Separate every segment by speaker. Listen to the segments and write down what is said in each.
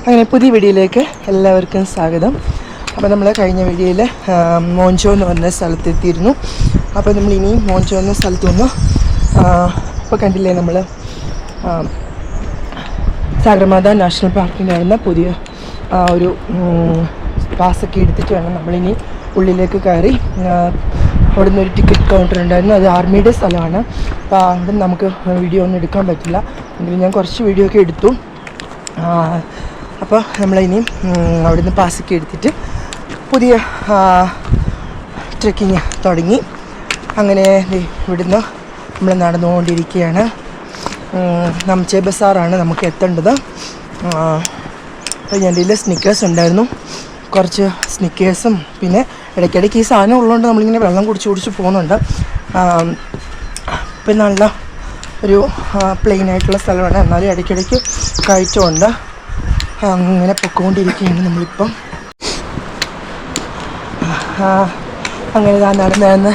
Speaker 1: അങ്ങനെ പുതിയ വീഡിയോയിലേക്ക് എല്ലാവർക്കും സ്വാഗതം. അപ്പോൾ നമ്മൾ കഴിഞ്ഞ വീഡിയോയിൽ മോഞ്ചോ എന്ന് പറഞ്ഞ സ്ഥലത്തെത്തിയിരുന്നു. അപ്പോൾ നമ്മൾ ഇനി മോഞ്ചോ എന്ന സ്ഥലത്തു നിന്ന് ഇപ്പോൾ കണ്ടില്ലേ നമ്മൾ സാഗർമാത നാഷണൽ പാർക്കിൽ നടന്ന പുതിയ ഒരു പാസ്സൊക്കെ എടുത്തിട്ട് വേണം നമ്മളിനി ഉള്ളിലേക്ക് കയറി. അവിടെ നിന്നൊരു ടിക്കറ്റ് കൗണ്ടർ ഉണ്ടായിരുന്നു, അത് ആർമിയുടെ സ്ഥലമാണ്. അപ്പോൾ അവിടെ നമുക്ക് വീഡിയോ ഒന്നും എടുക്കാൻ പറ്റില്ല, എങ്കിലും ഞാൻ കുറച്ച് വീഡിയോ ഒക്കെ എടുത്തു. അപ്പോൾ നമ്മളിനി അവിടെ നിന്ന് പാസ്സൊക്കെ എടുത്തിട്ട് പുതിയ ട്രെക്കിങ് തുടങ്ങി. അങ്ങനെ ഇവിടുന്ന് നമ്മൾ നടന്നുകൊണ്ടിരിക്കുകയാണ്. നംചെ ബസാറാണ് നമുക്ക് എത്തേണ്ടത്. അപ്പോൾ എൻ്റെ കയ്യിൽ സ്നിക്കേഴ്സ് ഉണ്ടായിരുന്നു, കുറച്ച് സ്നിക്കേഴ്സും പിന്നെ ഇടയ്ക്കിടയ്ക്ക് ഈ സാധനം ഉള്ളതുകൊണ്ട് നമ്മളിങ്ങനെ വെള്ളം കുടിച്ച് പോകുന്നുണ്ട്. പിന്നെ നല്ല ഒരു പ്ലെയിനായിട്ടുള്ള സ്ഥലമാണ്, എന്നാലും ഇടയ്ക്കിടയ്ക്ക് കയറ്റമുണ്ട്. അങ്ങനെ പൊയ്ക്കൊണ്ടിരിക്കുകയാണ് നമ്മളിപ്പം. അങ്ങനെ നടന്ന്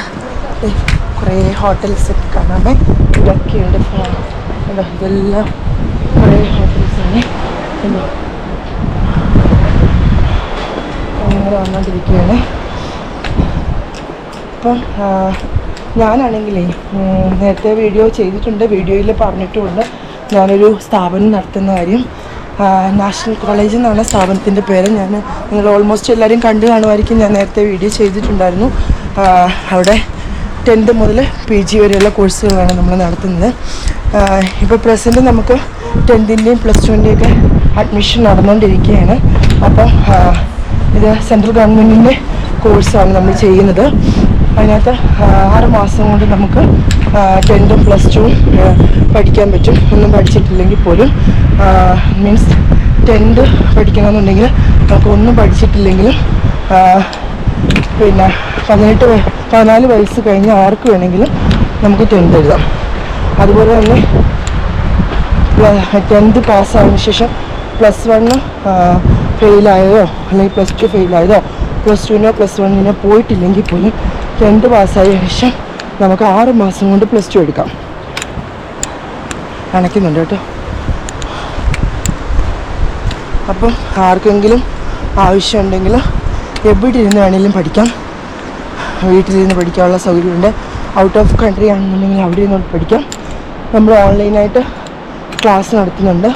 Speaker 1: കുറേ ഹോട്ടൽസൊക്കെ കാണാമേ. ഇതൊക്കെയുണ്ട്, ഇതെല്ലാം കുറേ ഹോട്ടൽസാണ്. അങ്ങനെ വന്നുകൊണ്ടിരിക്കുകയാണ്. അപ്പം ഞാനാണെങ്കിലേ നേരത്തെ വീഡിയോ ചെയ്തിട്ടുണ്ട്, വീഡിയോയിൽ പറഞ്ഞിട്ടുമുണ്ട് ഞാനൊരു സ്ഥാപനം നടത്തുന്ന കാര്യം. നാഷണൽ കോളേജ് എന്നാണ് സ്ഥാപനത്തിൻ്റെ പേര്. നിങ്ങൾ ഓൾമോസ്റ്റ് എല്ലാവരും കണ്ടു കാണുമായിരിക്കും, ഞാൻ നേരത്തെ വീഡിയോ ചെയ്തിട്ടുണ്ടായിരുന്നു. അവിടെ 10th മുതൽ PG വരെയുള്ള കോഴ്സുകളാണ് നമ്മൾ നടത്തുന്നത്. ഇപ്പോൾ പ്രസൻറ്റ് നമുക്ക് 10th-ൻ്റെയും +2-ൻ്റെയൊക്കെ അഡ്മിഷൻ നടന്നുകൊണ്ടിരിക്കുകയാണ്. അപ്പം ഇത് സെൻട്രൽ ഗവൺമെൻറ്റിൻ്റെ കോഴ്സാണ് നമ്മൾ ചെയ്യുന്നത്. അതിനകത്ത് 6 മാസം കൊണ്ട് നമുക്ക് 10th +2 പഠിക്കാൻ പറ്റും. ഒന്നും പഠിച്ചിട്ടില്ലെങ്കിൽ പോലും മീൻസ് 10th പഠിക്കണമെന്നുണ്ടെങ്കിൽ നമുക്ക് ഒന്നും പഠിച്ചിട്ടില്ലെങ്കിലും പിന്നെ 14 വയസ്സ് കഴിഞ്ഞ് ആർക്ക് വേണമെങ്കിലും നമുക്ക് 10th എഴുതാം. അതുപോലെ തന്നെ 10th പാസ്സായതിനു ശേഷം +1 ഫെയിലായതോ അല്ലെങ്കിൽ +2 ഫെയിലായതോ +2-നോ +1-നോ പോയിട്ടില്ലെങ്കിൽ പോലും 10th പാസ്സായ ശേഷം നമുക്ക് 6 മാസം കൊണ്ട് +2 എടുക്കാം. അണയ്ക്കുന്നുണ്ട് കേട്ടോ. അപ്പം ആർക്കെങ്കിലും ആവശ്യമുണ്ടെങ്കിൽ എവിടെ ഇരുന്ന് വേണമെങ്കിലും പഠിക്കാം. വീട്ടിലിരുന്ന് പഠിക്കാനുള്ള സൗകര്യമുണ്ട്. ഔട്ട് ഓഫ് കൺട്രി ആണെന്നുണ്ടെങ്കിൽ അവിടെ ഇരുന്ന് പഠിക്കാം. നമ്മൾ ഓൺലൈനായിട്ട് ക്ലാസ് നടത്തുന്നുണ്ട്,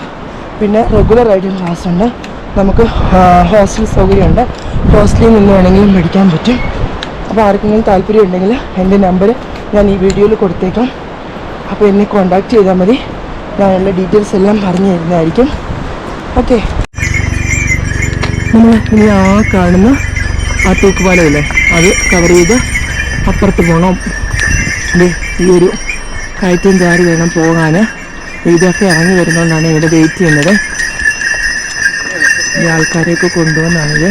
Speaker 1: പിന്നെ റെഗുലറായിട്ടും ക്ലാസ് ഉണ്ട്. നമുക്ക് ഹോസ്റ്റൽ സൗകര്യമുണ്ട്, ഹോസ്റ്റലിൽ നിന്ന് വേണമെങ്കിലും പഠിക്കാൻ പറ്റും. അപ്പോൾ ആർക്കെങ്കിലും താല്പര്യം ഉണ്ടെങ്കിൽ എൻ്റെ നമ്പർ ഞാൻ ഈ വീഡിയോയിൽ കൊടുത്തേക്കാം. അപ്പോൾ എന്നെ കോൺടാക്റ്റ് ചെയ്താൽ മതി, ഞാനുള്ള ഡീറ്റെയിൽസ് എല്ലാം പറഞ്ഞു തരുന്നതായിരിക്കും. ഓക്കെ, നമ്മൾ ഇനി കാണുന്ന തൂക്കുപാലമില്ലേ, അത് കവർ ചെയ്ത് അപ്പുറത്ത് പോകണം. ഈ ഒരു കയറ്റം കയറി വേണം പോകാൻ. ഇതൊക്കെ ഇറങ്ങി വരുന്നതുകൊണ്ടാണ് ഇവിടെ വെയിറ്റ് ചെയ്യുന്നത്. ഈ ആൾക്കാരെയൊക്കെ കൊണ്ടുപോകാനാണിത്,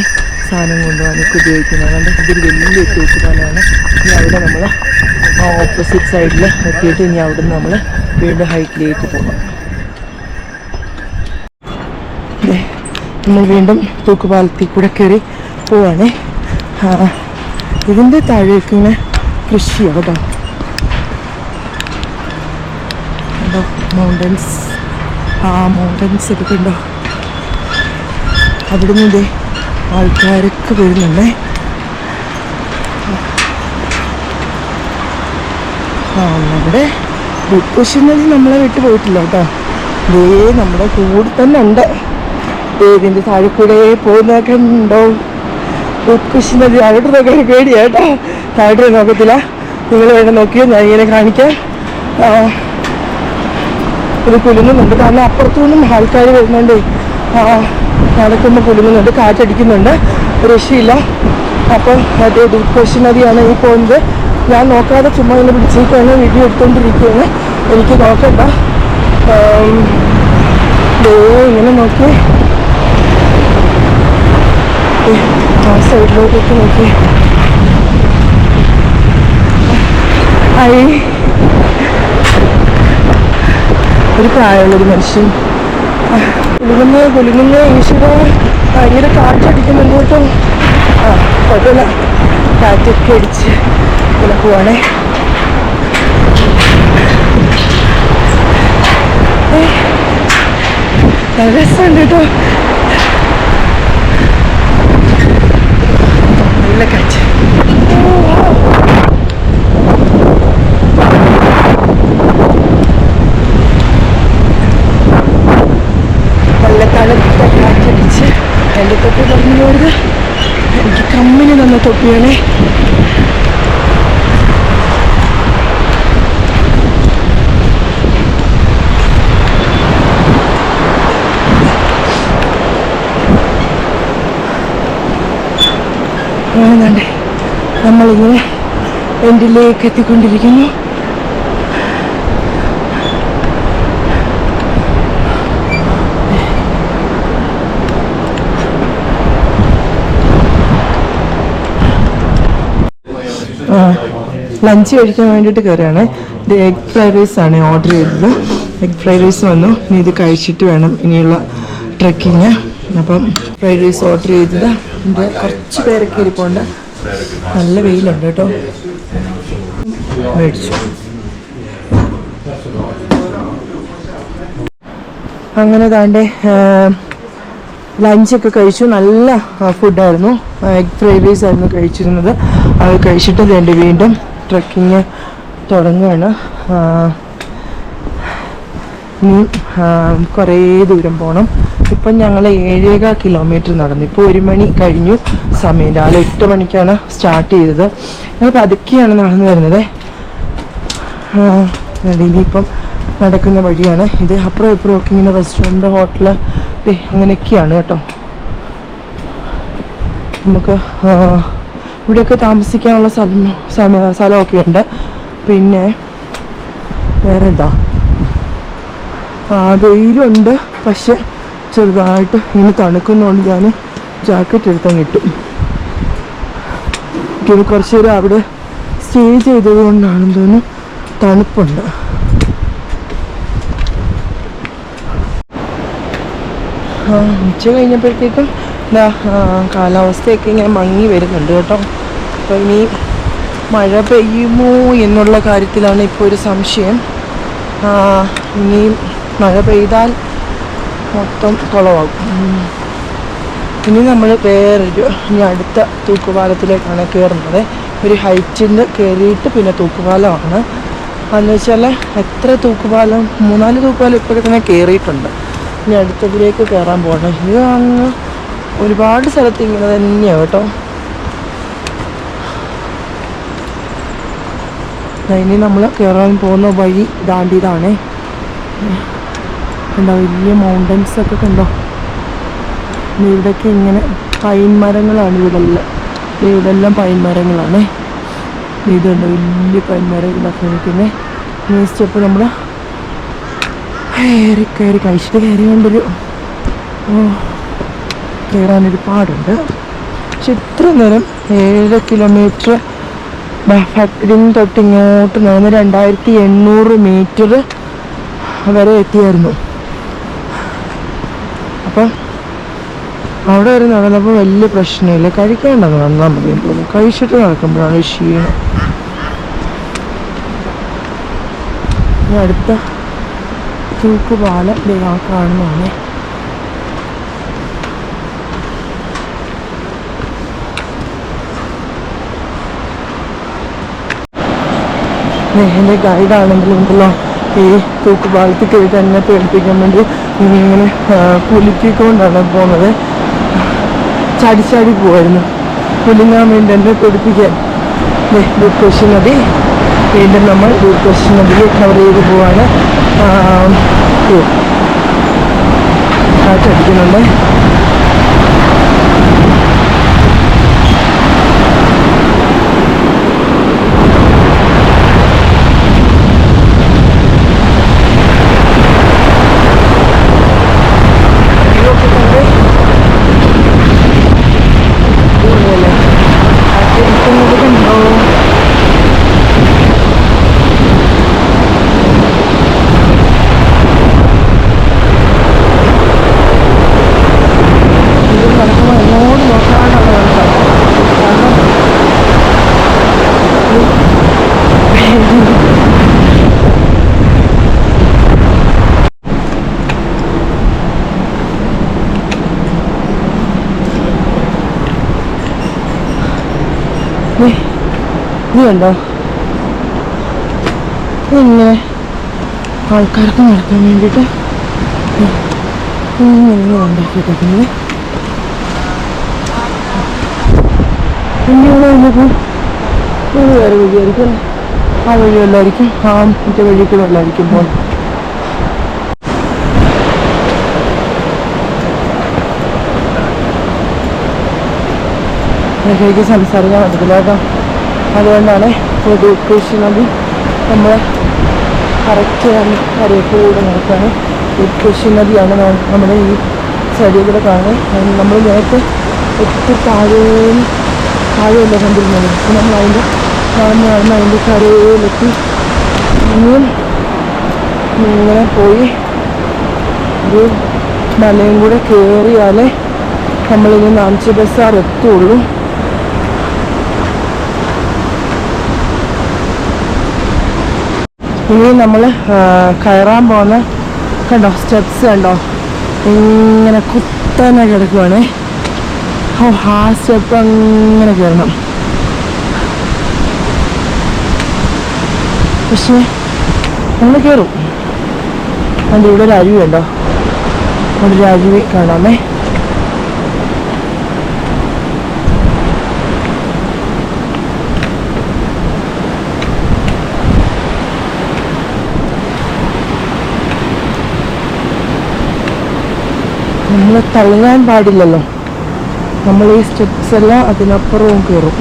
Speaker 1: സാധനം കൊണ്ടുപോകാനൊക്കെ ഉപയോഗിക്കുന്നത്. അതുകൊണ്ട് ഇതൊരു വലിയ തൂക്കുപാലമാണ്. ഇനി അവിടെ നമ്മൾ ഓപ്പോസിറ്റ് സൈഡിൽ എത്തിയിട്ട് ഇനി അവിടെ നിന്ന് നമ്മൾ വീണ്ടും ഹൈറ്റിലേക്ക് പോകാം. നമ്മൾ വീണ്ടും തൂക്കുപാലത്തിൽ കൂടെ കയറി പോവാണേ. ഇതിൻ്റെ താഴേക്ക് ഇങ്ങനെ കൃഷിയാണ് കേട്ടോ. ഉണ്ടോ മൗണ്ടൻസ്, മൗണ്ടൻസ് ഒക്കെ ഉണ്ടോ. അവിടെ നിന്ന് ആൾക്കാരൊക്കെ വരുന്നുണ്ടേ. നമ്മുടെ ബുക്കുഷിനത് നമ്മളെ വിട്ടു പോയിട്ടില്ല കേട്ടോ. നമ്മുടെ കൂടെ തന്നെ ഉണ്ട്. ഇതിൻ്റെ താഴെ കൂടെ പോകുന്നതൊക്കെ ഉണ്ടോ. ബുക്കുഷിനത് അവിടെ നോക്കാൻ പേടിയാട്ടോ, താഴെ നോക്കത്തില്ല. നിങ്ങൾ വേണം നോക്കിയോ, ഞാൻ ഇങ്ങനെ കാണിക്കാം. ഇത് കുലുങ്ങുന്നുണ്ട്, കാരണം അപ്പുറത്തുനിന്നും ആൾക്കാർ വരുന്നുണ്ട്. നടക്കുമ്പോൾ കുലുങ്ങുന്നുണ്ട്, കാറ്റടിക്കുന്നുണ്ട്, രക്ഷയില്ല. അപ്പം മറ്റേ ബുക്കുഷി നദിയാണ് ഈ പോകുന്നത്. ഞാൻ നോക്കാതെ ചുമ്മാ ഇങ്ങനെ പിടിച്ചേക്കാണ്, വീഡിയോ എടുത്തുകൊണ്ടിരിക്കുകയാണ്. എനിക്ക് നോക്കണ്ട. ഇങ്ങനെ നോക്കി ആ സൈഡിലോട്ടൊക്കെ നോക്കി. ഒരു പ്രായമുള്ളൊരു മനുഷ്യൻ കുലുങ്ങുന്ന ഈശ്വര ഭയങ്കര കാറ്റടിക്കുന്നുണ്ട് കേട്ടോ. കുഴപ്പമില്ല, കാറ്റൊക്കെ അടിച്ച് ഇങ്ങനെ പോവാണേ. നല്ല രസമുണ്ട് കേട്ടോ. തണുത്ത കാറ്റടിച്ച് എൻ്റെ തൊപ്പി പറഞ്ഞു പോയത് എനിക്ക് കമ്പനി തന്ന തൊപ്പിയാണേ. അങ്ങനെയാണ്ടേ നമ്മളിങ്ങനെ എൻഡിലേക്ക് എത്തിക്കൊണ്ടിരിക്കുന്നു. ലഞ്ച് കഴിക്കാൻ വേണ്ടിയിട്ട് കയറിയാണ്. ഇത് എഗ് ഫ്രൈഡ് റൈസ് ആണ് ഓർഡർ ചെയ്തത്. എഗ് ഫ്രൈഡ് റൈസ് വന്നു. ഇനി ഇത് കഴിച്ചിട്ട് വേണം ഇനിയുള്ള ട്രക്കിങ്. അപ്പം ഫ്രൈഡ് റൈസ് ഓർഡർ ചെയ്തത് ഇത് കുറച്ച് പേരൊക്കെ ഇരിപ്പുണ്ട്. നല്ല വെയിലുണ്ട് കേട്ടോ. മേടിച്ചു. അങ്ങനെ താണ്ടെ ലഞ്ചൊക്കെ കഴിച്ചു. നല്ല ഫുഡായിരുന്നു. എഗ് ഫ്രൈഡ് റൈസ് ആയിരുന്നു കഴിച്ചിരുന്നത്. അത് കഴിച്ചിട്ട് വേണ്ടി വീണ്ടും ട്രക്കിങ് തുടങ്ങുകയാണ്. ഇനി കുറേ ദൂരം പോകണം. ഇപ്പം ഞങ്ങൾ 7.25 കിലോമീറ്റർ നടന്നു. ഇപ്പോൾ 1 മണി കഴിഞ്ഞു സമയം. രാവിലെ 8 മണിക്കാണ് സ്റ്റാർട്ട് ചെയ്തത്. ഞങ്ങൾ പതുക്കെയാണ് നടന്നു വരുന്നത്. ഇനിയിപ്പം നടക്കുന്ന വഴിയാണ് ഇത്. അപ്പുറം ഇപ്പുറം ഒക്കെ ഇങ്ങനെ റെസ്റ്റോറൻറ്റ്, ഹോട്ടൽ അങ്ങനെയൊക്കെയാണ് കേട്ടോ. നമുക്ക് ഇവിടെയൊക്കെ താമസിക്കാനുള്ള സ്ഥലമൊക്കെ ഉണ്ട്. പിന്നെ വേറെ എന്താ, വെയിലുണ്ട്. പക്ഷെ ചെറുതായിട്ട് ഇങ്ങനെ തണുക്കുന്നതുകൊണ്ട് ഞാൻ ജാക്കറ്റ് എടുത്താൽ കിട്ടും. എനിക്ക് കുറച്ച് നേരം അവിടെ സ്റ്റേ ചെയ്തത് കൊണ്ടാണെന്ന് തോന്നുന്നു തണുപ്പുണ്ട്. ഉച്ച കഴിഞ്ഞപ്പോഴത്തേക്കും കാലാവസ്ഥയൊക്കെ ഇങ്ങനെ മങ്ങി വരുന്നുണ്ട് കേട്ടോ. അപ്പോൾ ഇനി മഴ പെയ്യുമോ എന്നുള്ള കാര്യത്തിലാണ് ഇപ്പോൾ ഒരു സംശയം. ഇനി മഴ പെയ്താൽ മൊത്തം കുളമാകും. ഇനി നമ്മൾ ഇനി അടുത്ത തൂക്കുപാലത്തിലേക്കാണ് കയറുന്നത്. ഒരു ഹൈറ്റിൽ കയറിയിട്ട് പിന്നെ തൂക്കുപാലമാണ്. അതെന്ന് വെച്ചാൽ എത്ര തൂക്കുപാലം, 3-4 തൂക്കുപാലം ഇപ്പോഴൊക്കെ തന്നെ കയറിയിട്ടുണ്ട്. ഇനി അടുത്തതിലേക്ക് കയറാൻ പോകണം. ഇത് അങ്ങ് ഒരുപാട് സ്ഥലത്ത് ഇങ്ങനെ തന്നെയാണ് കേട്ടോ. ഇനി നമ്മൾ കയറാൻ പോകുന്ന വഴി ഇതാണ്ടിതാണേ. കണ്ടോ, വലിയ മൗണ്ടൻസൊക്കെ കണ്ടോ. ഇവിടെയൊക്കെ ഇങ്ങനെ പൈൻ മരങ്ങളാണ്. ഇവിടെല്ലാം പൈൻ മരങ്ങളാണ്. ഇതുണ്ട് വലിയ പൈൻ മരങ്ങളൊക്കെ നിൽക്കുന്നത്. ഈ സ്റ്റെപ്പ് നമ്മൾ കയറി കഴിച്ചിട്ട് കയറിക്കൊണ്ടൊരു കയറാനൊരു പാടുണ്ട്. പക്ഷെ ഇത്ര നേരം 7 കിലോമീറ്റർ ഫാക്ടറിയിൽ തൊട്ട് ഇങ്ങോട്ട് നടന്ന് 2800 മീറ്റർ വരെ എത്തിയായിരുന്നു. അപ്പം അവിടെ വരെ നടന്നപ്പോൾ വലിയ പ്രശ്നമില്ല. കഴിക്കാണ്ടെന്ന് നടന്നാൽ മതി തോന്നുന്നു. കഴിച്ചിട്ട് നടക്കുമ്പോഴാണ് ക്ഷീണം. അടുത്ത തൂക്കുപാലം കാണുന്നതാണ്. എൻ്റെ ഗൈഡാണെങ്കിലും ഉണ്ടല്ലോ ഈ തൂക്കുപാലത്തിൽ കയറിയിട്ട് എന്നെ പേടിപ്പിക്കാൻ വേണ്ടി ഇങ്ങനെ കുലുക്കിക്കൊണ്ടാണ് പോകുന്നത്. ചാടി പോവായിരുന്നു കുലുങ്ങാൻ വേണ്ടി എന്നെ പേടിപ്പിക്കാൻ. ദൂർക്കശി നദി വീണ്ടും നമ്മൾ ദൂർക്കശി നദിയിൽ കവർ ചെയ്ത് പോവാണ്. കാറ്റടിക്കുന്നുണ്ട്. ഇത് കണ്ടോ, ഇങ്ങനെ ആൾക്കാർക്ക് നടക്കാൻ വേണ്ടിയിട്ട് ഇങ്ങനെ ഉണ്ടാക്കിയിട്ടേക്കുന്നത്. ഇനിയുള്ള കഴിഞ്ഞപ്പോൾ വേറെ വഴിയായിരിക്കും, ആ വഴിയല്ലായിരിക്കും, ആ മറ്റേ വഴി കൂടെ അല്ലായിരിക്കും പോകുന്നത്. എനിക്ക് സംസാരിക്കാൻ പറ്റത്തില്ല കേട്ടോ. അതുകൊണ്ടാണ് ഒരു കൃഷി നദി നമ്മൾ കറക്റ്റ് കരയക്കൂടെ നടക്കുകയാണ്. ഈ കൃഷി നദിയാണ് നമ്മുടെ ഈ സൈഡിൽ കൂടെ കാണുന്നത്. നമ്മൾ നേരത്തെ ഒത്തിരി താഴെയല്ല കണ്ടിരുന്നത്. അപ്പോൾ നമ്മൾ നടന്ന് അതിൻ്റെ കരയിലെത്തി ഇനിയും ഇങ്ങനെ പോയി ഒരു മലയും കൂടെ കയറിയാലേ നമ്മളിനി നാംചി ബസാർ എത്തുള്ളൂ. ഇനി നമ്മൾ കയറാൻ പോകുന്ന കണ്ടോ സ്റ്റെപ്സ് കണ്ടോ, ഇങ്ങനെ കുത്തനെ കിടക്കുവാണേ. ആ സ്റ്റെപ്പ് അങ്ങനെ കയറണം. പക്ഷേ നമ്മൾ കയറും. അതിൻ്റെ ഇവിടെ ഒരു അരുവി ഉണ്ടോ, അവിടെ ഒരു അരുവി കാണാമേ. നമ്മൾ തള്ളാൻ പാടില്ലല്ലോ, നമ്മൾ ഈ സ്റ്റെപ്സ് എല്ലാം അതിനപ്പുറവും കയറും.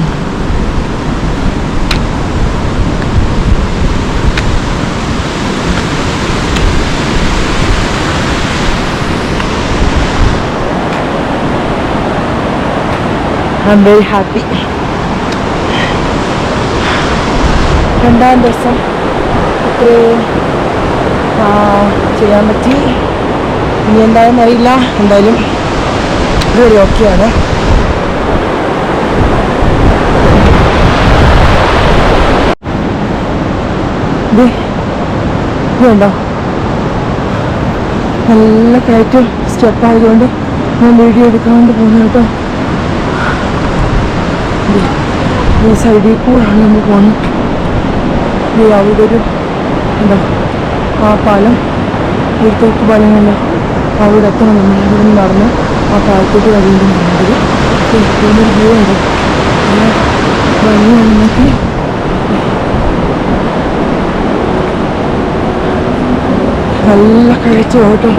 Speaker 1: I'm very happy. രണ്ടാം ദിവസം ഇത്രയും ചെയ്യാൻ പറ്റി. ഇനി എന്താണെന്ന് അറിയില്ല, എന്തായാലും ഇതൊരു ഓക്കെയാണ്. ഇതുണ്ടോ, നല്ല കയറ്റം സ്റ്റെപ്പ് ആയതുകൊണ്ട് ഞാൻ വീഡിയോ എടുക്കാൻ വേണ്ടി പോകുന്നു കേട്ടോ. ഈ സൈഡിൽ കൂടാണ് നമ്മൾ പോകുന്നത്. അവിടെ ഒരു എന്താ ആ പാലം, ഒരു തോക്ക് പാലം കണ്ടോ, അവിടെ എത്തണം. നമ്മൾ ഇവിടെ നിന്ന് നടന്ന് ആ പാലത്തേക്ക് വരേണ്ടി വന്നത് ഒരു വ്യൂ ഉണ്ട്. ഭംഗിയാണ് നോക്കി. നല്ല കഴിച്ചു കേട്ടോ.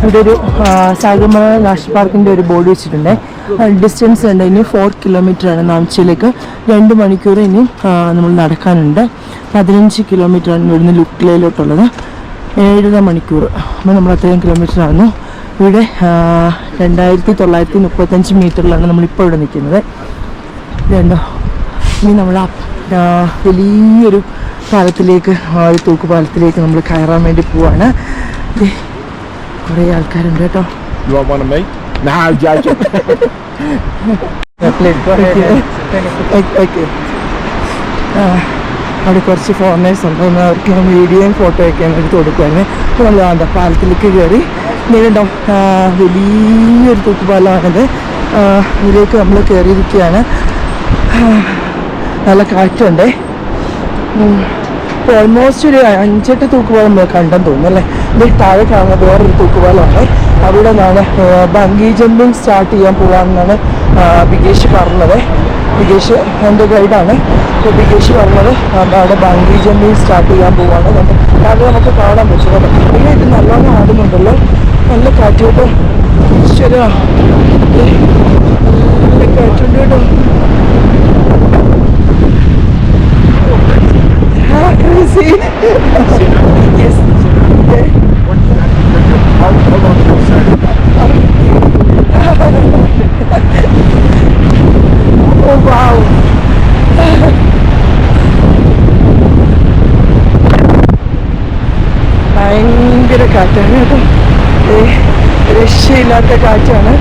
Speaker 1: ഇവിടെ ഒരു സാഗർമാല നാഷണൽ പാർക്കിൻ്റെ ഒരു ബോർഡ് വെച്ചിട്ടുണ്ട്. ഡിസ്റ്റൻസ് ഉണ്ട്, ഇനി 4 കിലോമീറ്ററാണ് നാംചിയിലേക്ക്. 2 മണിക്കൂർ ഇനിയും നമ്മൾ നടക്കാനുണ്ട്. 15 കിലോമീറ്ററാണ് ഇവിടുന്ന് ലുക്ലയിലോട്ടുള്ളത്. 7.5 മണിക്കൂർ. അപ്പോൾ നമ്മൾ അത്രയും കിലോമീറ്ററായിരുന്നു. ഇവിടെ 2935 മീറ്ററിലാണ് നമ്മളിപ്പോൾ ഇവിടെ നിൽക്കുന്നത്. ഇതുണ്ടോ, ഇനി നമ്മൾ വലിയൊരു പാലത്തിലേക്ക്, ഒരു തൂക്കുപാലത്തിലേക്ക് നമ്മൾ കയറാൻ വേണ്ടി പോവാണ്. കുറേ ആൾക്കാരുണ്ട് കേട്ടോ. അവിടെ കുറച്ച് ഫോറിനേഴ്സ് ഉണ്ട്. അവർക്ക് ഞാൻ വീഡിയോയും ഫോട്ടോ ഒക്കെ എടുത്ത് കൊടുക്കുവാണ്. അപ്പോൾ നമ്മൾ പാലത്തിലേക്ക് കയറി. നീണ്ടോ വലിയൊരു തൂക്കുപാലമാണിത്. ഇതിലേക്ക് നമ്മൾ കയറിയിരിക്കുകയാണ്. നല്ല കാറ്റുണ്ടേ. ഇപ്പോൾ ഓൾമോസ്റ്റ് ഒരു 5-8 തൂക്കുപാലം നമ്മൾ കണ്ടെന്ന് തോന്നുന്നു അല്ലേ. ഇത് താഴെ കാണുന്ന വേറൊരു തൂക്കുപാലമാണ്. അവിടെ നിന്നാണ് ബംഗി ജമ്പിങ് സ്റ്റാർട്ട് ചെയ്യാൻ പോകാമെന്നാണ് ബിഗേഷ് പറഞ്ഞത്. ബിഗേഷ് എൻ്റെ ഗൈഡാണ്. അപ്പോൾ ബിഗേഷ് പറഞ്ഞത് അവിടെ ബംഗി ജമ്പിങ് സ്റ്റാർട്ട് ചെയ്യാൻ പോവാണ്. അത് നമുക്ക് കാണാൻ പറ്റും. ഇത് നല്ലോണം ആടുന്നുണ്ടല്ലോ, നല്ല കാറ്റ് കേട്ടോ. ഈശ്വര, നല്ല കാറ്റുണ്ട് കേട്ടോ. Yes. Okay. Oh wow. ഭയങ്കര കാറ്റാണ് കേട്ടോ. രക്ഷയില്ലാത്ത കാറ്റാണ്.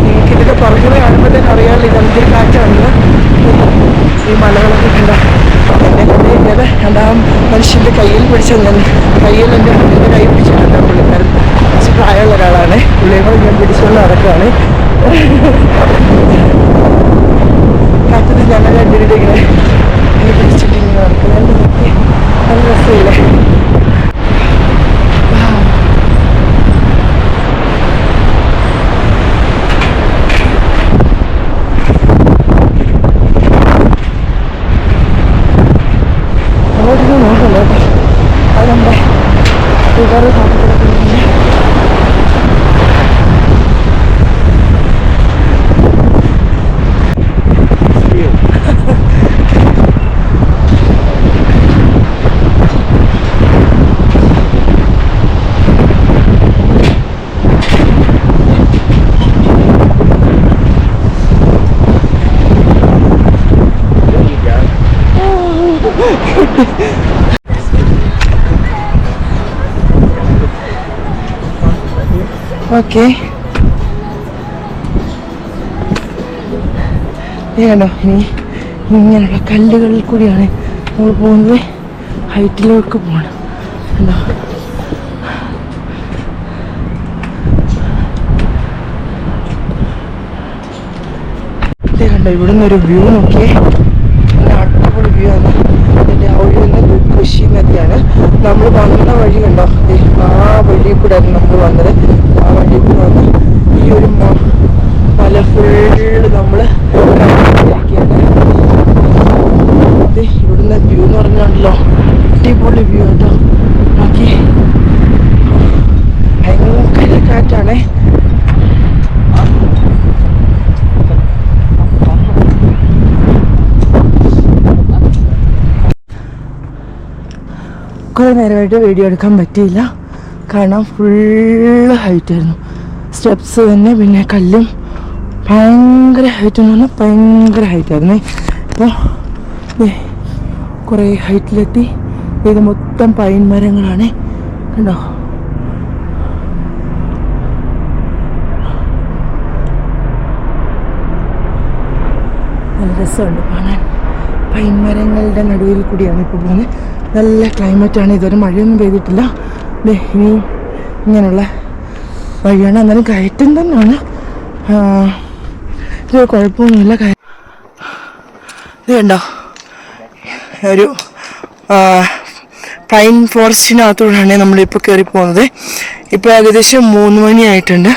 Speaker 1: നിങ്ങൾക്ക് ഇതിൻ്റെ പുറകിൽ കാണുമ്പോൾ തന്നെ അറിയാമല്ലോ ഇതെന്തൊരു കാറ്റാണെന്ന്. ഈ മലകളൊക്കെ കണ്ട എന്നെ കണ്ടു കഴിഞ്ഞാൽ എൻ്റെ ആ മനുഷ്യൻ്റെ കയ്യിൽ പിടിച്ച ഞാൻ കയ്യിൽ എൻ്റെ കൈ പിടിച്ചിട്ടുണ്ട്. പുള്ളിക്കാരൻ കുറച്ച് പ്രായമുള്ള ഒരാളാണ്. പുള്ളിയെ കൂടെ ഞാൻ പിടിച്ചുകൊണ്ട് നടക്കുകയാണ്. കാറ്റത്ത് ഞങ്ങൾ രണ്ടിൻ്റെ ഇങ്ങനെ കൈ പിടിച്ചിട്ടിങ്ങനെ നടക്കുന്നത് നോക്കി നല്ല രസമില്ലേ. നോക്കല്ലോ അത് നമ്മുടെ ഷുഗർ കാട്ടിക്കിടക്കുന്നുണ്ട്. ഓക്കെ, കണ്ടോ ഇനി ഇങ്ങനെയുള്ള കല്ലുകളിൽ കൂടിയാണ് നമ്മൾ പോകുന്നത്. ഹൈറ്റിലേക്ക് പോകണം. കണ്ടോ കണ്ടോ ഇവിടുന്ന് ഒരു വ്യൂ നോക്കിയേ. അടിപൊളി വ്യൂ ആണ്. അതിൻ്റെ ആ ഒഴുകുന്ന ദുൽഖുഷി നദിയാണ്. നമ്മൾ വന്ന വഴി കണ്ടോ, ആ വഴി കൂടെ നമ്മൾ വന്നത്. ആ വഴി കൂടെ വന്ന് ഈ ഒരു മല ഫുള്ള് നമ്മൾ കണ്ടിരിക്കുകയാണ്. ഇവിടുന്ന് വ്യൂ എന്ന് പറഞ്ഞാണല്ലോ അടിപൊളി വ്യൂ കേട്ടോ. നോക്കി ഭയങ്കര കാറ്റാണേ. കുറേ നേരമായിട്ട് വീഡിയോ എടുക്കാൻ പറ്റിയില്ല, കാരണം ഫുള്ള് ഹൈറ്റായിരുന്നു. സ്റ്റെപ്സ് തന്നെ, പിന്നെ കല്ലും ഭയങ്കര ഹൈറ്റ് എന്ന് പറഞ്ഞാൽ ഭയങ്കര ഹൈറ്റായിരുന്നേ. അപ്പോൾ കുറേ ഹൈറ്റിലെത്തി. ഇത് മൊത്തം പൈൻ മരങ്ങളാണ് കണ്ടോ. നല്ല രസമുണ്ട് കാണാൻ. പൈൻ മരങ്ങളുടെ നടുവിൽ കൂടിയാണ് ഇപ്പോൾ പോകുന്നത്. നല്ല ക്ലൈമറ്റാണ്. ഇതുവരെ മഴയൊന്നും പെയ്തിട്ടില്ല. ഇനി ഇങ്ങനെയുള്ള വഴിയാണ്. എന്നാലും കയറ്റം തന്നെയാണ്. ഇത് കുഴപ്പമൊന്നുമില്ല. ഇത് കണ്ടോ, ഒരു പൈൻ ഫോറസ്റ്റിനകത്തൂടെയാണ് നമ്മളിപ്പോൾ കയറി പോകുന്നത്. ഇപ്പോൾ ഏകദേശം 3 മണിയായിട്ടുണ്ട്.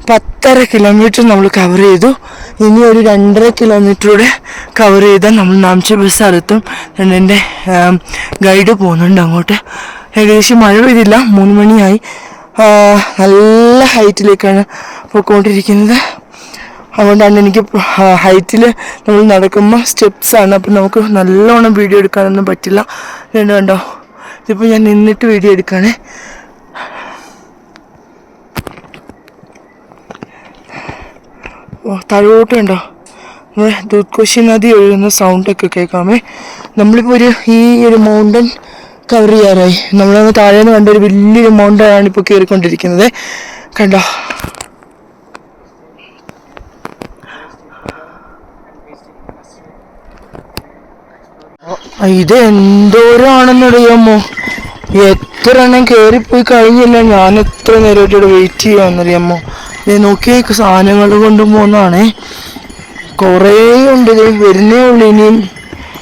Speaker 1: 10.5 കിലോമീറ്റർ നമ്മൾ കവർ ചെയ്തു. ഇനി ഒരു 2.5 കിലോമീറ്ററൂടെ കവർ ചെയ്താൽ നമ്മൾ നാംചി ബസാറെത്തും. എൻ്റെ ഗൈഡ് പോകുന്നുണ്ട് അങ്ങോട്ട്. ഏകദേശം മഴ പെയ്തില്ല, 3 മണിയായി. നല്ല ഹൈറ്റിലേക്കാണ് പോയിക്കൊണ്ടിരിക്കുന്നത്. അതുകൊണ്ടാണ് എനിക്ക് ഹൈറ്റിൽ നമ്മൾ നടക്കുമ്പോൾ സ്റ്റെപ്സാണ്. അപ്പം നമുക്ക് നല്ലോണം വീഡിയോ എടുക്കാനൊന്നും പറ്റില്ല. കണ്ടോ, ഇതിപ്പോൾ ഞാൻ നിന്നിട്ട് വീഡിയോ എടുക്കുകയാണ്. താഴോട്ട് കണ്ടോ ദുൽഖുഷി നദി ഒഴുകുന്ന സൗണ്ടൊക്കെ കേൾക്കാമേ. നമ്മളിപ്പോൾ ഈ ഒരു മൗണ്ടൻ കവർ ചെയ്യാറായി. നമ്മളന്ന് താഴെ നിന്ന് കണ്ട ഒരു വലിയൊരു മൗണ്ടനാണ് ഇപ്പോൾ കയറിക്കൊണ്ടിരിക്കുന്നത്. കണ്ടോ, ഇത് എന്തോരാണെന്നറിയാമോ. എത്ര എണ്ണം കയറിപ്പോയി കഴിഞ്ഞില്ല. ഞാൻ എത്ര നേരമായിട്ട് ഇവിടെ വെയിറ്റ് ചെയ്യാമെന്നറിയാമോ. ഇത് നോക്കിയേ, സാധനങ്ങൾ കൊണ്ടുപോകുന്നതാണേ. കുറേ ഉണ്ട്, ഇത് വരുന്നേ ഉള്ളൂ. ഇനിയും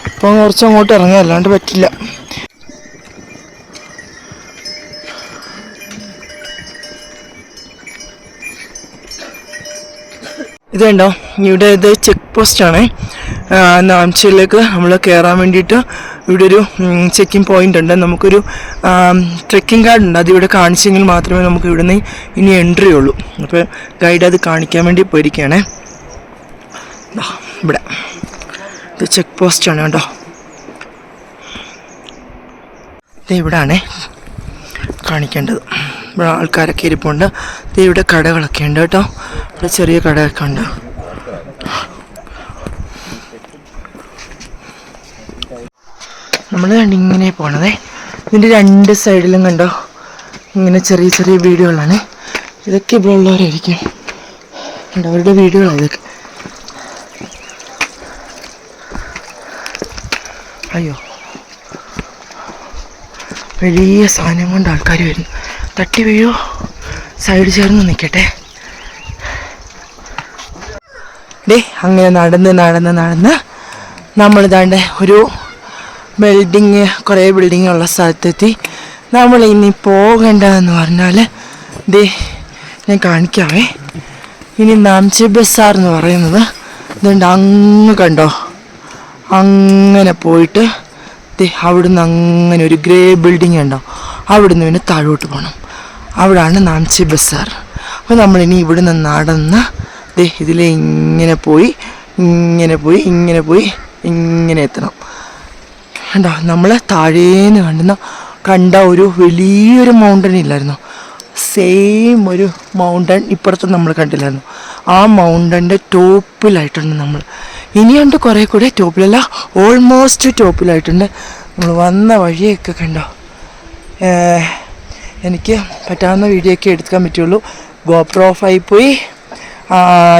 Speaker 1: ഇപ്പം കുറച്ചങ്ങോട്ട് ഇറങ്ങാം, അല്ലാണ്ട് പറ്റില്ല. ഇത് കണ്ടോ, ഇവിടെ ഇത് ചെക്ക് പോസ്റ്റാണ്. നാംചിയിലേക്ക് നമ്മൾ കയറാൻ വേണ്ടിയിട്ട് ഇവിടെ ഒരു ചെക്കിംഗ് പോയിന്റ് ഉണ്ട്. നമുക്കൊരു ട്രെക്കിംഗ് കാർഡ് ഉണ്ട്. അതിവിടെ കാണിച്ചെങ്കിൽ മാത്രമേ നമുക്ക് ഇവിടെ നിന്ന് ഇനി എൻട്രി ഉള്ളൂ. അപ്പോൾ ഗൈഡ് അത് കാണിക്കാൻ വേണ്ടി പോയിരിക്കുകയാണേ. ഇവിടെ ഇത് ചെക്ക് പോസ്റ്റാണ് കേട്ടോ. ഇത് ഇവിടാണേ കാണിക്കേണ്ടത്. ഇവിടെ ആൾക്കാരൊക്കെ ഇരിപ്പുണ്ട്. ഇത് ഇവിടെ കടകളൊക്കെ ഉണ്ട് കേട്ടോ. ഇവിടെ ചെറിയ കടയൊക്കെ ഉണ്ട്. നമ്മൾ ഇങ്ങനെ പോണതേ. ഇതിൻ്റെ 2 സൈഡിലും കണ്ടോ ഇങ്ങനെ ചെറിയ ചെറിയ വീടുകളാണ്. ഇതൊക്കെ ഇവിടെ ഉള്ളവരായിരിക്കും. കണ്ടോ അവരുടെ വീടുകളാണ് ഇതൊക്കെ. അയ്യോ, വലിയ സാധനം കൊണ്ട് ആൾക്കാർ വരുന്നു. തട്ടി വീഴോ, സൈഡ് ചേർന്ന് നിൽക്കട്ടെ. അങ്ങനെ നടന്ന് നമ്മളിതാണ്ട് ഒരു കുറേ ബിൽഡിങ് ഉള്ള സ്ഥലത്തെത്തി. നമ്മൾ ഇനി പോകേണ്ടതെന്ന് പറഞ്ഞാൽ ഞാൻ കാണിക്കാവേ. ഇനി നാംചി ബസാർ എന്ന് പറയുന്നത് ഇതുണ്ട്. അങ്ങ് കണ്ടോ, അങ്ങനെ പോയിട്ട് അവിടുന്ന് അങ്ങനെ ഒരു ഗ്രേ ബിൽഡിങ് ഉണ്ടോ, അവിടുന്ന് പിന്നെ താഴോട്ട് പോകണം. അവിടാണ് നാംചി ബസാർ. അപ്പോൾ നമ്മളിനി ഇവിടുന്ന് നടന്ന് ഇതിലെ ഇങ്ങനെ പോയി ഇങ്ങനെ എത്തണം. കണ്ടോ, നമ്മൾ താഴേന്ന് കണ്ട ഒരു വലിയൊരു മൗണ്ടൻ ഇല്ലായിരുന്നു, സെയിം ഒരു മൗണ്ടൻ ഇപ്പുറത്ത് നമ്മൾ കണ്ടില്ലായിരുന്നു. ആ മൗണ്ടൻ്റെ ടോപ്പിലായിട്ടുണ്ട് നമ്മൾ. ഇനിയുണ്ട് കുറേ കൂടെ, ടോപ്പിലല്ല ഓൾമോസ്റ്റ് ടോപ്പിലായിട്ടുണ്ട്. നമ്മൾ വന്ന വഴിയൊക്കെ കണ്ടോ. എനിക്ക് പറ്റാവുന്ന വീഡിയോ ഒക്കെ എടുക്കാൻ പറ്റുള്ളൂ. ഗോപ്രോ ഓഫ് ആയിപ്പോയി,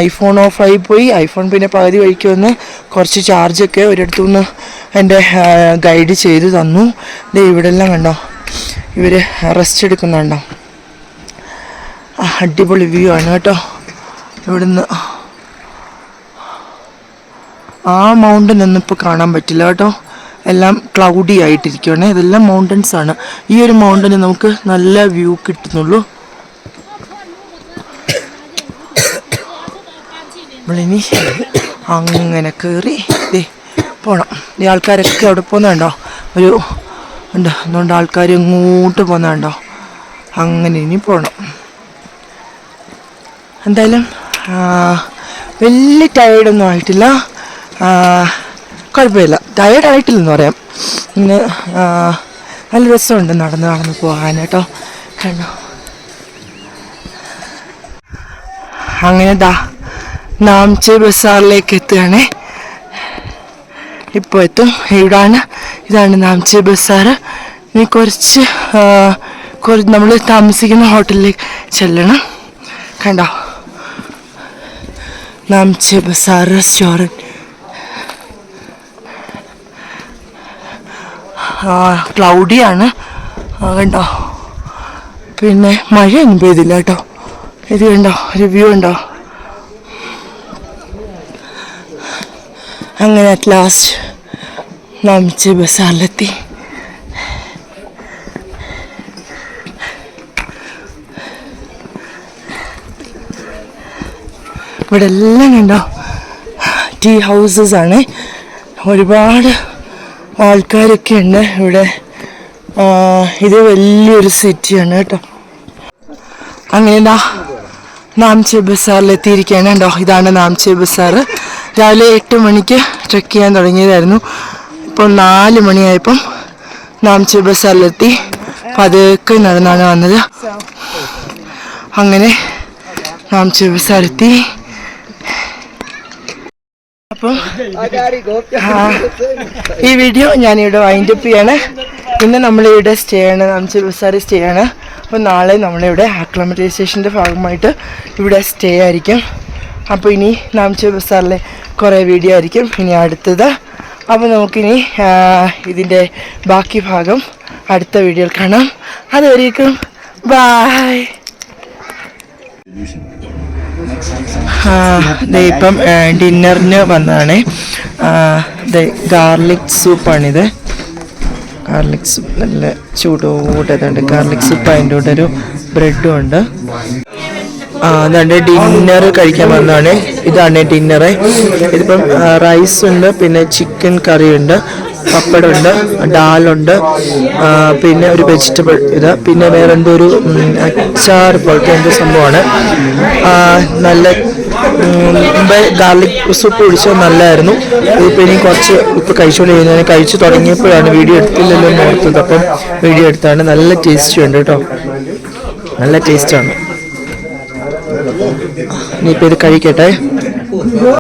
Speaker 1: ഐഫോൺ ഓഫ് ആയിപ്പോയി. ഐഫോൺ പിന്നെ പകുതി വഴിക്ക് വന്ന് കുറച്ച് ചാർജൊക്കെ ഒരിടത്തുനിന്ന് എൻ്റെ ഗൈഡ് ചെയ്ത് തന്നു. ഇവിടെ എല്ലാം കണ്ടോ ഇവർ റെസ്റ്റ് എടുക്കുന്നുണ്ടോ. അടിപൊളി വ്യൂ ആണ് കേട്ടോ ഇവിടുന്ന്. ആ മൗണ്ടൻ ഒന്നും ഇപ്പോൾ കാണാൻ പറ്റില്ല കേട്ടോ, എല്ലാം ക്ലൗഡി ആയിട്ടിരിക്കുകയാണ്. ഇതെല്ലാം മൗണ്ടൻസ് ആണ്. ഈ ഒരു മൗണ്ടന് നമുക്ക് നല്ല വ്യൂ കിട്ടുന്നുള്ളൂ. നമ്മളിനി അങ്ങനെ കയറി പോകണം. ഈ ആൾക്കാരൊക്കെ അവിടെ പോകുന്നുണ്ടോ, ഒരു ഉണ്ട്. അതുകൊണ്ട് ആൾക്കാർ ഇങ്ങോട്ട് പോകുന്നുണ്ടോ. അങ്ങനെ ഇനി പോകണം. എന്തായാലും വലിയ ടയേർഡൊന്നും ആയിട്ടില്ല, കുഴപ്പമില്ല. ടയേർഡായിട്ടില്ലെന്ന് പറയാം. ഇന്ന് നല്ല രസമുണ്ട് നടന്ന് പോകാൻ കേട്ടോ. കണ്ടോ, അങ്ങനെ നാംചി ബസാറിലേക്ക് എത്തുകയാണേ. ഇപ്പോൾ എത്തും. ഇതാണ് നാംചി ബസാർ. ഇനി കുറച്ച് നമ്മൾ താമസിക്കുന്ന ഹോട്ടലിലേക്ക് ചെല്ലണം. കണ്ടോ, നാംചി ബസാർ റെസ്റ്റോറൻറ്റ്. ക്ലൗഡിയാണ് കണ്ടോ. പിന്നെ മഴയൊന്നും പെയ്തില്ല കേട്ടോ. ഇത് കണ്ടോ, റിവ്യൂ ഉണ്ടോ. അങ്ങനെ അറ്റ് ലാസ്റ്റ് നാംചി ബസാറിലെത്തി. ഇവിടെ എല്ലാം കണ്ടോ ടീ ഹൗസസ് ആണ്. ഒരുപാട് ആൾക്കാരൊക്കെ ഉണ്ട് ഇവിടെ. ഇത് വലിയൊരു സിറ്റിയാണ് കേട്ടോ. അങ്ങനെ നാംചി ബസാറിലെത്തിയിരിക്കുകയാണ് കേട്ടോ. ഇതാണ് നാംചി ബസാർ. രാവിലെ 8 മണിക്ക് ട്രെക്ക് ചെയ്യാൻ തുടങ്ങിയതായിരുന്നു. ഇപ്പോൾ 4 മണിയായപ്പം നാംചി ബസാറിലെത്തി. പതുക്കെ നടന്നാണ് വന്നത്. അങ്ങനെ നാംചി ബസാറെത്തി. അപ്പം ഈ വീഡിയോ ഞാനിവിടെ വൈൻഡപ്പ് ചെയ്യാണ്. ഇന്ന് നമ്മളിവിടെ സ്റ്റേ ആണ്, നാംചി ബസാറിൽ സ്റ്റേ ആണ്. അപ്പോൾ നാളെ നമ്മളിവിടെ ആക്ലമറ്റൈസേഷൻ്റെ ഭാഗമായിട്ട് ഇവിടെ സ്റ്റേ ആയിരിക്കും. അപ്പോൾ ഇനി നാംചി ബസാറിലെ കുറേ വീഡിയോ ആയിരിക്കും ഇനി അടുത്തത്. അപ്പോൾ നമുക്കിനി ഇതിൻ്റെ ബാക്കി ഭാഗം അടുത്ത വീഡിയോയിൽ കാണാം. അതുവരേക്കും ബായ്. ഇപ്പം ഡിന്നറിന് വന്നതാണ്. ഗാർലിക് സൂപ്പാണിത്. ഗാർലിക് സൂപ്പ് നല്ല ചൂടോട്ടതുണ്ട്. ഗാർലിക് സൂപ്പ് അതിൻ്റെ കൂടെ ഒരു ബ്രെഡും ഉണ്ട്. അതാണ്ട് ഡിന്നർ കഴിക്കാൻ വന്നതാണ്. ഇതാണ് ഡിന്നറ്. ഇതിപ്പം റൈസ് ഉണ്ട്, പിന്നെ ചിക്കൻ കറി ഉണ്ട്, പപ്പടമുണ്ട്, ഡാലുണ്ട്, പിന്നെ ഒരു വെജിറ്റബിൾ ഇത്, പിന്നെ വേറെ എന്തോ ഒരു അച്ചാർ പോലത്തെ എന്തോ സംഭവമാണ്. നല്ല മുമ്പേ ഗാർലിക് സൂപ്പ് കുടിച്ചത് നല്ലതായിരുന്നു. ഇതിപ്പോൾ ഇനി കുറച്ച് ഇപ്പോൾ കഴിച്ചുകൊണ്ട് ഞാൻ കഴിച്ചു തുടങ്ങിയപ്പോഴാണ് വീഡിയോ എടുത്തില്ലല്ലോ എന്ന് ഓർത്തത്. അപ്പം വീഡിയോ എടുത്താണ്. നല്ല ടേസ്റ്റി ഉണ്ട് കേട്ടോ, നല്ല ടേസ്റ്റാണ്. ഇനിയിപ്പോൾ ഇത് കഴിക്കട്ടെ.